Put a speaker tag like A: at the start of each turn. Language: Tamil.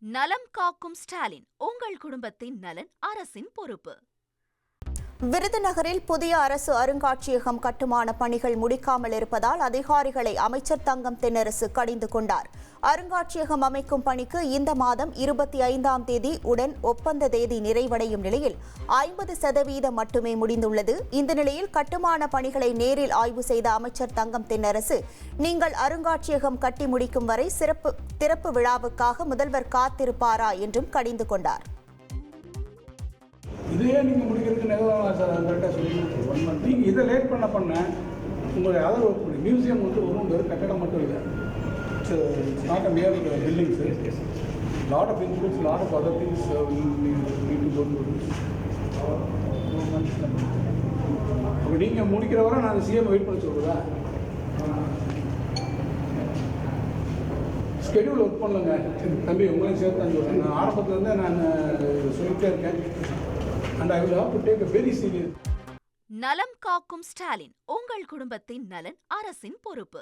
A: நலம் காக்கும் ஸ்டாலின், உங்கள் குடும்பத்தின் நலன் அரசின் பொறுப்பு.
B: விருதுநகரில் புதிய அரசு அருங்காட்சியகம் கட்டுமான பணிகள் முடிக்காமல் இருப்பதால் அதிகாரிகளை அமைச்சர் தங்கம் தென்னரசு கடிந்து கொண்டார். அருங்காட்சியகம் அமைக்கும் பணிக்கு இந்த மாதம் 25ஆம் தேதி உடன் ஒப்பந்த தேதி நிறைவடையும் நிலையில் 50% மட்டுமே முடிந்துள்ளது. இந்த நிலையில் கட்டுமான பணிகளை நேரில் ஆய்வு செய்த அமைச்சர் தங்கம் தென்னரசு, நீங்கள் அருங்காட்சியகம் கட்டி முடிக்கும் வரை திறப்பு விழாவுக்காக முதல்வர் காத்திருப்பாரா என்றும் கடிந்து கொண்டார்.
C: இதையே நீங்கள் முடிக்கிறதுக்கு நிகழ்வாங்க சார், கரெக்டாக சொல்லிடுங்க. 1 month நீங்கள் இதை லேட் பண்ண உங்களுடைய அதர் ஒர்க் பண்ணி மியூசியம் வந்து ஒரு கட்டடம் மட்டும் இல்லை, it's not a mere building sir. Lot of includes lot of other things need to go through. அப்போ நீங்கள் முடிக்கிற வரை நான் சிஎம் வெயிட் பண்ண சொல்கிறதா? ஸ்கெடியூல் ஒர்க் பண்ணலங்க தம்பி, உங்களையும் சேர்த்து தான் சொல்கிறேன். நான் ஆரம்பத்துலேருந்தே நான் சொல்லிகிட்டே இருக்கேன். And I will have to take a very serious.
A: நலம் காக்கும் ஸ்டாலின், உங்கள் குடும்பத்தின் நலன் அரசின் பொறுப்பு.